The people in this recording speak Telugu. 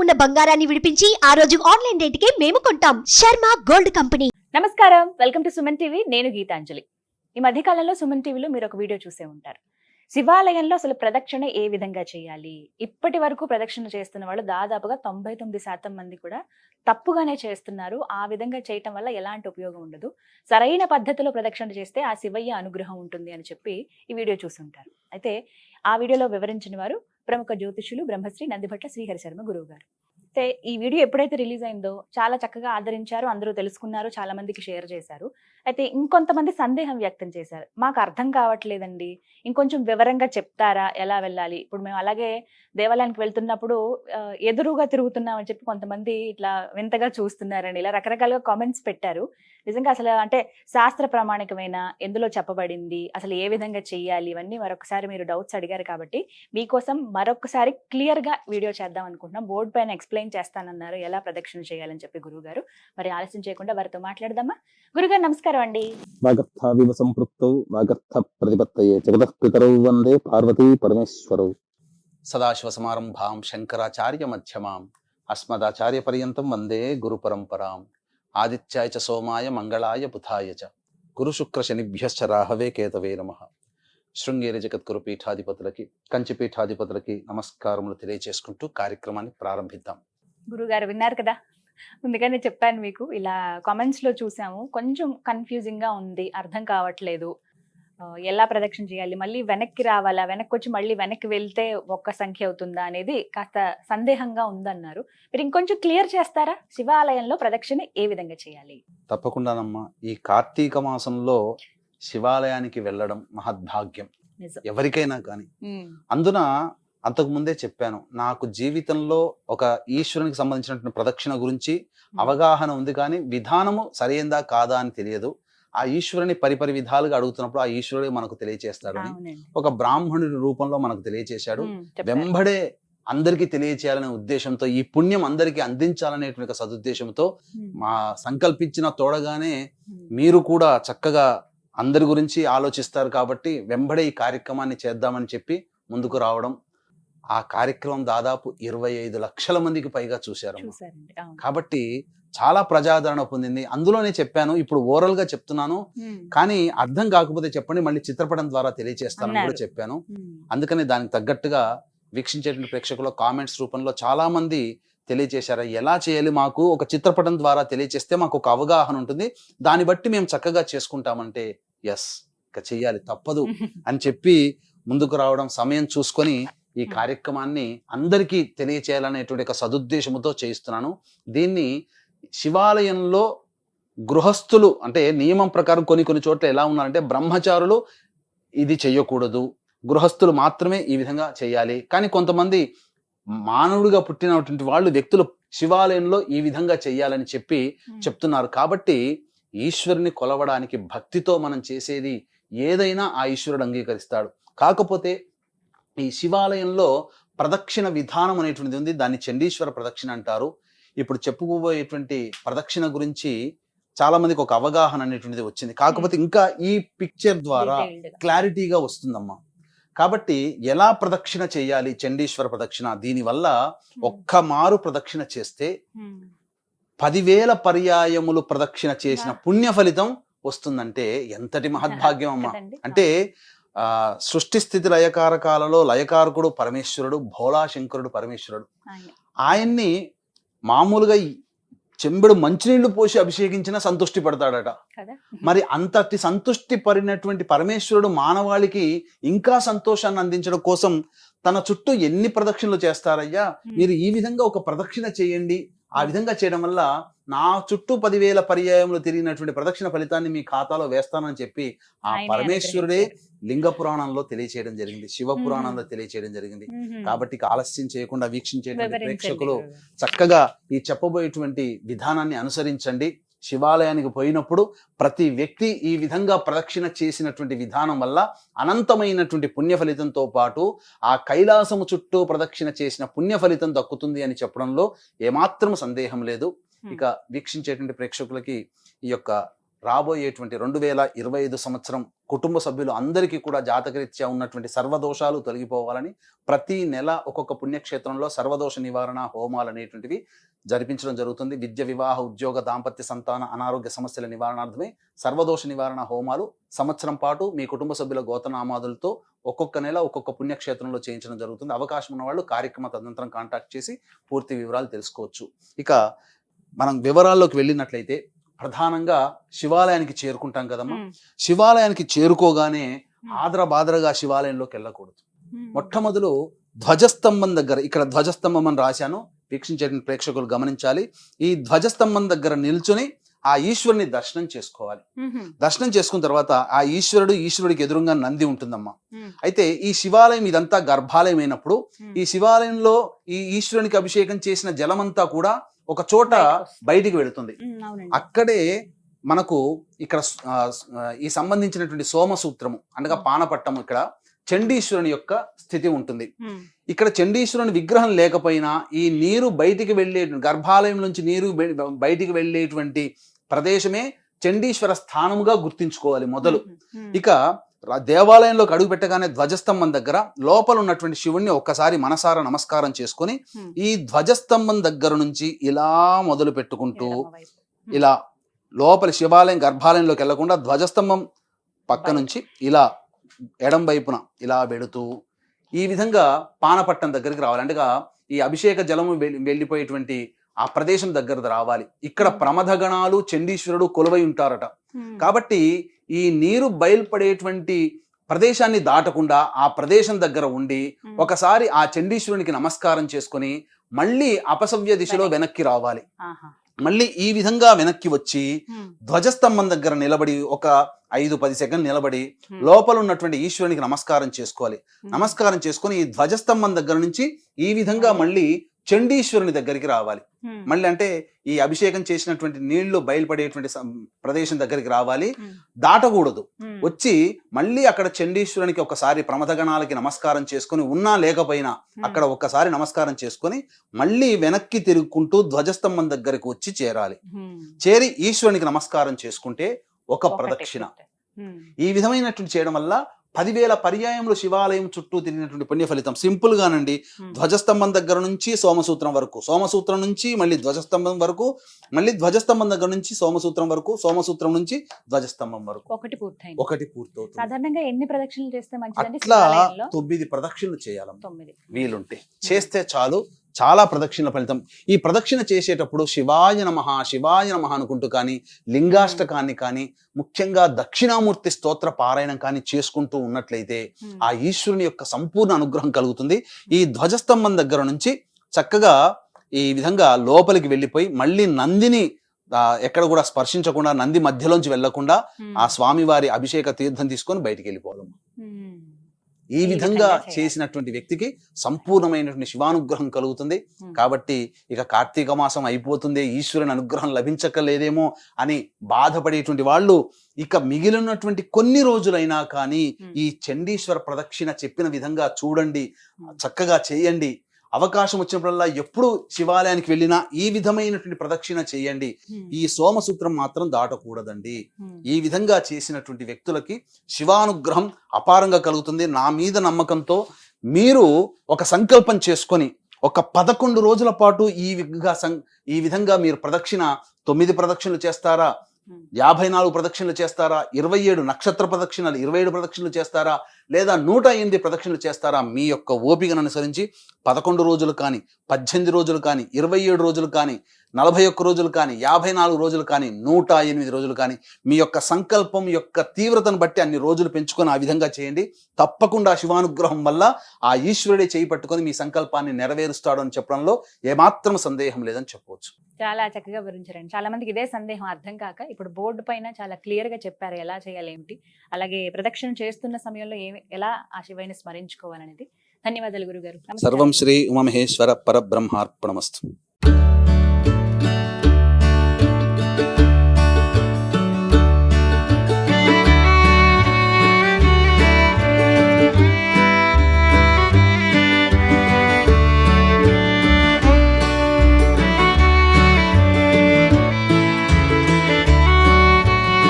ఉన్న బంగారాన్ని విడిపించి ఆ రోజు ఆన్లైన్ రేటుకే మేము కొంటాం. Sharma gold company. నమస్కారం, వెల్కమ్ టు సుమన్ టీవీ. నేను గీతాంజలి. ఈ మధ్యకాలంలో సుమన్ టీవీలో మీరు ఒక వీడియో చూసే ఉంటారు. శివాలయంలో అసలు ప్రదక్షిణ ఏ విధంగా చేయాలి? ఇప్పటి వరకు ప్రదక్షిణ చేస్తున్న వాళ్ళు దాదాపుగా 99% మంది కూడా తప్పుగానే చేస్తున్నారు. ఆ విధంగా చేయటం వల్ల ఎలాంటి ఉపయోగం ఉండదు. సరైన పద్ధతిలో ప్రదక్షిణ చేస్తే ఆ శివయ్య అనుగ్రహం ఉంటుంది అని చెప్పి ఈ వీడియో చూసుంటారు. అయితే ఆ వీడియోలో వివరించిన వారు ప్రముఖ జ్యోతిషులు బ్రహ్మశ్రీ నందిభట్ల శ్రీహరి శర్మ గురువు గారు. అయితే ఈ వీడియో ఎప్పుడైతే రిలీజ్ అయిందో చాలా చక్కగా ఆదరించారు, అందరూ తెలుసుకున్నారు, చాలా మందికి షేర్ చేశారు. అయితే ఇంకొంతమంది సందేహం వ్యక్తం చేశారు, మాకు అర్థం కావట్లేదండి, ఇంకొంచెం వివరంగా చెప్తారా ఎలా వెళ్ళాలి? ఇప్పుడు మేము అలాగే దేవాలయానికి వెళ్తున్నప్పుడు ఎదురుగా తిరుగుతున్నాం అని చెప్పి కొంతమంది ఇట్లా వింతగా చూస్తున్నారని ఇలా రకరకాలుగా కామెంట్స్ పెట్టారు. నిజంగా అసలు అంటే శాస్త్ర ప్రామాణికమైన ఎందులో చెప్పబడింది, అసలు ఏ విధంగా చెయ్యాలి, ఇవన్నీ మరొకసారి మీరు డౌట్స్ అడిగారు కాబట్టి మీకోసం మరొకసారి క్లియర్ గా వీడియో చేద్దాం అనుకుంటున్నాం. బోర్డు పైన ఎక్స్ప్లెయిన్ చేస్తానన్నారు ఎలా ప్రదక్షిణ చేయాలని చెప్పి గురువు గారు. మరి ఆలస్యం చేయకుండా వారితో మాట్లాడదామా? గురుగారు నమస్కారం అండి. వాగర్థావివ సంపృక్తౌ వాగర్థ ప్రతిపత్తయే జగతః పితరౌ వందే పార్వతీ పరమేశ్వరౌ. సదాశివ సమారంభాం శంకరాచార్య మధ్యమాం అస్మదాచార్య పర్యంతం వందే గురు పరంపరాం. ఆదిత్యాయ చ సోమాయ మంగళాయ బుధాయ చ గురు శుక్ర శనిభ్యశ్చ రాహవే కేతవే నమః. శృంగేరి జగద్గురు పీఠాధిపతులకి కంచి పీఠాధిపతులకి నమస్కారములు తెలియజేసుకుంటూ కార్యక్రమాన్ని ప్రారంభిద్దాం. గురుగారు విన్నారు కదా, ముందుగానే చెప్పాను మీకు, ఇలా కామెంట్స్ లో చూసాము, కొంచెం కన్ఫ్యూజింగ్ గా ఉంది, అర్థం కావట్లేదు, ఎలా ప్రదక్షిణ చేయాలి, మళ్ళీ వెనక్కి రావాలా, వెనక్కి వచ్చి మళ్ళీ వెనక్కి వెళ్తే ఒక్క సంఖ్య అవుతుందా అనేది కాస్త సందేహంగా ఉందన్నారు. మీరు ఇంకొంచెం క్లియర్ చేస్తారా? శివాలయంలో ప్రదక్షిణ ఏ విధంగా చేయాలి? తప్పకుండానమ్మా. ఈ కార్తీక మాసంలో శివాలయానికి వెళ్ళడం మహద్భాగ్యం ఎవరికైనా కానీ. అందున అంతకు ముందే చెప్పాను, నాకు జీవితంలో ఒక ఈశ్వరునికి సంబంధించినటువంటి ప్రదక్షిణ గురించి అవగాహన ఉంది, కానీ విధానము సరైందా కాదా అని తెలియదు. ఆ ఈశ్వరుని పరిపరి విధాలుగా అడుగుతున్నప్పుడు ఆ ఈశ్వరుడు మనకు తెలియచేస్తాడని ఒక బ్రాహ్మణుడి రూపంలో మనకు తెలియచేశాడు. వెంబడే అందరికీ తెలియచేయాలనే ఉద్దేశంతో, ఈ పుణ్యం అందరికీ అందించాలనేటువంటి సదుద్దేశంతో మా సంకల్పించిన తోడగానే మీరు కూడా చక్కగా అందరి గురించి ఆలోచిస్తారు కాబట్టి వెంబడే ఈ కార్యక్రమాన్ని చేద్దామని చెప్పి ముందుకు రావడం. ఆ కార్యక్రమం దాదాపు 25 లక్షల మందికి పైగా చూశారు. కాబట్టి చాలా ప్రజాదరణ పొందింది. అందులోనే చెప్పాను, ఇప్పుడు ఓరల్ గా చెప్తున్నాను, కానీ అర్థం కాకపోతే చెప్పండి, మళ్ళీ చిత్రపటం ద్వారా తెలియజేస్తానని కూడా చెప్పాను. అందుకని దానికి తగ్గట్టుగా వీక్షించేటువంటి ప్రేక్షకుల కామెంట్స్ రూపంలో చాలా మంది తెలియజేశారు, ఎలా చేయాలి, మాకు ఒక చిత్రపటం ద్వారా తెలియజేస్తే మాకు ఒక అవగాహన ఉంటుంది, దాన్ని బట్టి మేము చక్కగా చేసుకుంటామంటే ఎస్ ఇక చెయ్యాలి తప్పదు అని చెప్పి ముందుకు రావడం, సమయం చూసుకొని ఈ కార్యక్రమాన్ని అందరికీ తెలియచేయాలనేటువంటి ఒక సదుద్దేశముతో చేయిస్తున్నాను. దీన్ని శివాలయంలో గృహస్థులు అంటే నియమం ప్రకారం కొన్ని చోట్ల ఎలా ఉన్నారంటే, బ్రహ్మచారులు ఇది చెయ్యకూడదు, గృహస్థులు మాత్రమే ఈ విధంగా చేయాలి. కానీ కొంతమంది మానవుడిగా పుట్టినటువంటి వాళ్ళు వ్యక్తులు శివాలయంలో ఈ విధంగా చెయ్యాలని చెప్పి చెప్తున్నారు. కాబట్టి ఈశ్వరుని కొలవడానికి భక్తితో మనం చేసేది ఏదైనా ఆ ఈశ్వరుడు అంగీకరిస్తాడు. కాకపోతే ఈ శివాలయంలో ప్రదక్షిణ విధానం అనేటువంటిది ఉంది, దాన్ని చండీశ్వర ప్రదక్షిణ అంటారు. ఇప్పుడు చెప్పుకోబోయేటువంటి ప్రదక్షిణ గురించి చాలా మందికి ఒక అవగాహన అనేటువంటిది వచ్చింది, కాకపోతే ఇంకా ఈ పిక్చర్ ద్వారా క్లారిటీగా వస్తుందమ్మా. కాబట్టి ఎలా ప్రదక్షిణ చేయాలి చండీశ్వర ప్రదక్షిణ, దీనివల్ల ఒక్క మారు ప్రదక్షిణ చేస్తే 10,000 పర్యాయములు ప్రదక్షిణ చేసిన పుణ్య ఫలితం వస్తుందంటే ఎంతటి మహద్భాగ్యం అమ్మా. అంటే సృష్టి స్థితి లయకారకాలలో లయకారకుడు పరమేశ్వరుడు, భోళాశంకరుడు పరమేశ్వరుడు. ఆయన్ని మామూలుగా చెంబెడు మంచినీళ్లు పోసి అభిషేకించినా సంతృష్టి పడతాడట. మరి అంతటి సంతృష్టి పడినటువంటి పరమేశ్వరుడు మానవాళికి ఇంకా సంతోషాన్ని అందించడం కోసం తన చుట్టూ ఎన్ని ప్రదక్షిణలు చేస్తారయ్యా, మీరు ఈ విధంగా ఒక ప్రదక్షిణ చేయండి, ఆ విధంగా చేయడం వల్ల నా చుట్టూ 10,000 పర్యాయములు తిరిగినటువంటి ప్రదక్షిణ ఫలితాన్ని మీ ఖాతాలో వేస్తానని చెప్పి ఆ పరమేశ్వరుడే లింగ పురాణంలో తెలియచేయడం జరిగింది, శివ పురాణంలో తెలియచేయడం జరిగింది. కాబట్టి ఆలస్యం చేయకుండా వీక్షించేటువంటి ప్రేక్షకులు చక్కగా ఈ చెప్పబోయేటువంటి విధానాన్ని అనుసరించండి. శివాలయానికి పోయినప్పుడు ప్రతి వ్యక్తి ఈ విధంగా ప్రదక్షిణ చేసినటువంటి విధానం వల్ల అనంతమైనటువంటి పుణ్య ఫలితంతో పాటు ఆ కైలాసము చుట్టూ ప్రదక్షిణ చేసిన పుణ్య ఫలితం దక్కుతుంది అని చెప్పడంలో ఏమాత్రం సందేహం లేదు. ఇక వీక్షించేటువంటి ప్రేక్షకులకి ఈ యొక్క రాబోయేటువంటి 2025 సంవత్సరం కుటుంబ సభ్యులు అందరికీ కూడా జాతకరీత్యా ఉన్నటువంటి సర్వదోషాలు తొలగిపోవాలని ప్రతి నెల ఒక్కొక్క పుణ్యక్షేత్రంలో సర్వదోష నివారణ హోమాలు అనేటువంటివి జరిపించడం జరుగుతుంది. విద్య, వివాహ, ఉద్యోగ, దాంపత్య, సంతాన, అనారోగ్య సమస్యల నివారణార్థమై సర్వదోష నివారణ హోమాలు సంవత్సరం పాటు మీ కుటుంబ సభ్యుల గోత్రనామాదులతో ఒక్కొక్క నెల ఒక్కొక్క పుణ్యక్షేత్రంలో చేయించడం జరుగుతుంది. అవకాశం ఉన్న వాళ్ళు కార్యక్రమ తదనంతరం కాంటాక్ట్ చేసి పూర్తి వివరాలు తెలుసుకోవచ్చు. ఇక మనం వివరాల్లోకి వెళ్ళినట్లయితే ప్రధానంగా శివాలయానికి చేరుకుంటాం కదమ్మా. శివాలయానికి చేరుకోగానే ఆదరబాదరగా శివాలయంలోకి వెళ్ళకూడదు. మొట్టమొదలు ధ్వజస్తంభం దగ్గర, ఇక్కడ ధ్వజస్తంభం అని రాశాను, వీక్షించే ప్రేక్షకులు గమనించాలి. ఈ ధ్వజస్తంభం దగ్గర నిల్చుని ఆ ఈశ్వరుని దర్శనం చేసుకోవాలి. దర్శనం చేసుకున్న తర్వాత ఆ ఈశ్వరుడికి ఎదురుగా నంది ఉంటుందమ్మా. అయితే ఈ శివాలయం ఇదంతా గర్భాలయం అయినప్పుడు ఈ శివాలయంలో ఈ ఈశ్వరునికి అభిషేకం చేసిన జలమంతా కూడా ఒక చోట బయటికి వెళుతుంది. అక్కడే మనకు ఇక్కడ ఈ సంబంధించినటువంటి సోమసూత్రము అనగా పానపట్టము, ఇక్కడ చండీశ్వరుని యొక్క స్థితి ఉంటుంది. ఇక్కడ చండీశ్వరుని విగ్రహం లేకపోయినా ఈ నీరు బయటికి వెళ్ళే, గర్భాలయం నుంచి నీరు బయటికి వెళ్ళేటువంటి ప్రదేశమే చండీశ్వర స్థానముగా గుర్తించుకోవాలి మొదలు. ఇక దేవాలయంలోకి అడుగు పెట్టగానే ధ్వజస్తంభం దగ్గర లోపల ఉన్నటువంటి శివుణ్ణి ఒక్కసారి మనసారా నమస్కారం చేసుకుని ఈ ధ్వజస్తంభం దగ్గర నుంచి ఇలా మొదలు పెట్టుకుంటూ ఇలా లోపల శివాలయం గర్భాలయంలోకి వెళ్లకుండా ధ్వజస్తంభం పక్క నుంచి ఇలా ఎడం వైపున ఇలా వెళుతూ ఈ విధంగా పానపట్టం దగ్గరికి రావాలి. అంటే ఈ అభిషేక జలము వెళ్ళిపోయేటువంటి ఆ ప్రదేశం దగ్గర రావాలి. ఇక్కడ ప్రమథగణాలు చండీశ్వరుడు కొలువై ఉంటారట. కాబట్టి ఈ నీరు బయలుపడేటువంటి ప్రదేశాన్ని దాటకుండా ఆ ప్రదేశం దగ్గర ఉండి ఒకసారి ఆ చండీశ్వరునికి నమస్కారం చేసుకుని మళ్ళీ అపసవ్య దిశలో వెనక్కి రావాలి. మళ్ళీ ఈ విధంగా వెనక్కి వచ్చి ధ్వజస్తంభం దగ్గర నిలబడి ఒక 5-10 సెకండ్లు నిలబడి లోపల ఉన్నటువంటి ఈశ్వరునికి నమస్కారం చేసుకోవాలి. నమస్కారం చేసుకుని ఈ ధ్వజస్తంభం దగ్గర నుంచి ఈ విధంగా మళ్ళీ చండీశ్వరుని దగ్గరికి రావాలి. మళ్ళీ అంటే ఈ అభిషేకం చేసినటువంటి నీళ్లు బయలుపడేటువంటి ప్రదేశం దగ్గరికి రావాలి, దాటకూడదు. వచ్చి మళ్ళీ అక్కడ చండీశ్వరునికి ఒకసారి ప్రమథగణాలకి నమస్కారం చేసుకుని, ఉన్నా లేకపోయినా అక్కడ ఒక్కసారి నమస్కారం చేసుకుని మళ్ళీ వెనక్కి తిరుగుకుంటూ ధ్వజస్తంభం దగ్గరికి వచ్చి చేరాలి. చేరి ఈశ్వరునికి నమస్కారం చేసుకుంటే ఒక ప్రదక్షిణ. ఈ విధమైనటువంటి చేయడం వల్ల 10,000 పర్యాయములు శివాలయం చుట్టూ తిరిగినటువంటి పుణ్య ఫలితం. సింపుల్ గానండి, ధ్వజస్తంభం దగ్గర నుంచి సోమసూత్రం వరకు, సోమసూత్రం నుంచి మళ్ళీ ధ్వజస్తంభం వరకు, మళ్ళీ ధ్వజస్తంభం దగ్గర నుంచి సోమసూత్రం వరకు, సోమసూత్రం నుంచి ధ్వజస్తంభం వరకు ఒకటి పూర్తవుతుంది. సాధారణంగా ఎన్ని ప్రదక్షిణలు చేస్తే మంచిదండి? అట్లా 9 ప్రదక్షిణలు చేయాలి వీలుంటే, చేస్తే చాలు. చాలా ప్రదక్షిణ ఫలితం. ఈ ప్రదక్షిణ చేసేటప్పుడు శివాయ నమః శివాయ నమః అనుకుంటూ కానీ, లింగాష్టకాన్ని కానీ, ముఖ్యంగా దక్షిణామూర్తి స్తోత్ర పారాయణం కానీ చేసుకుంటూ ఉన్నట్లయితే ఆ ఈశ్వరుని యొక్క సంపూర్ణ అనుగ్రహం కలుగుతుంది. ఈ ధ్వజస్తంభం దగ్గర నుంచి చక్కగా ఈ విధంగా లోపలికి వెళ్ళిపోయి మళ్ళీ నందిని ఎక్కడ కూడా స్పర్శించకుండా, నంది మధ్యలోంచి వెళ్లకుండా ఆ స్వామివారి అభిషేక తీర్థం తీసుకొని బయటికి వెళ్ళిపోవాలి. ఈ విధంగా చేసినటువంటి వ్యక్తికి సంపూర్ణమైనటువంటి శివానుగ్రహం కలుగుతుంది. కాబట్టి ఇక కార్తీక మాసం అయిపోతుంది, ఈశ్వరుని అనుగ్రహం లభించకలేదేమో అని బాధపడేటువంటి వాళ్ళు ఇక మిగిలినటువంటి కొన్ని రోజులైనా కానీ ఈ చండీశ్వర ప్రదక్షిణ చెప్పిన విధంగా చూడండి, చక్కగా చేయండి. అవకాశం వచ్చినప్పుడల్లా ఎప్పుడు శివాలయానికి వెళ్ళినా ఈ విధమైనటువంటి ప్రదక్షిణ చేయండి. ఈ సోమసూత్రం మాత్రం దాటకూడదండి. ఈ విధంగా చేసినటువంటి వ్యక్తులకి శివానుగ్రహం అపారంగా కలుగుతుంది. నా మీద నమ్మకంతో మీరు ఒక సంకల్పం చేసుకొని ఒక 11 రోజుల పాటు ఈ విధంగా మీరు ప్రదక్షిణ 9 ప్రదక్షిణలు చేస్తారా, 54 ప్రదక్షిణలు చేస్తారా, 27 నక్షత్ర ప్రదక్షిణలు 27 ప్రదక్షిణలు చేస్తారా, లేదా 108 ప్రదక్షిణలు చేస్తారా, మీ యొక్క ఓపికను అనుసరించి 11 రోజులు కానీ, 18 రోజులు కానీ, 27 రోజులు కానీ, 41 రోజులు కానీ, 54 రోజులు కానీ, 108 రోజులు కానీ, మీ యొక్క సంకల్పం యొక్క తీవ్రతను బట్టి అన్ని రోజులు పెంచుకొని ఆ విధంగా చేయండి. తప్పకుండా శివానుగ్రహం వల్ల ఆ ఈశ్వరుడే చేయి పట్టుకొని మీ సంకల్పాన్ని నెరవేరుస్తాడు అని చెప్పడంలో ఏమాత్రం సందేహం లేదని చెప్పవచ్చు. చాలా చక్కగా వివరించారండి. చాలా మందికి ఇదే సందేహం అర్థం కాక ఇప్పుడు బోర్డు పైన చాలా క్లియర్ గా చెప్పారు ఎలా చేయాలి ఏమిటి, అలాగే ప్రదక్షిణ చేస్తున్న సమయంలో ఎలా ఆ శివయ్యని స్మరించుకోవాలనేది. ధన్యవాదాలు గురుగారు. సర్వం శ్రీ ఉమామహేశ్వర పరబ్రహ్మార్పణమస్తు.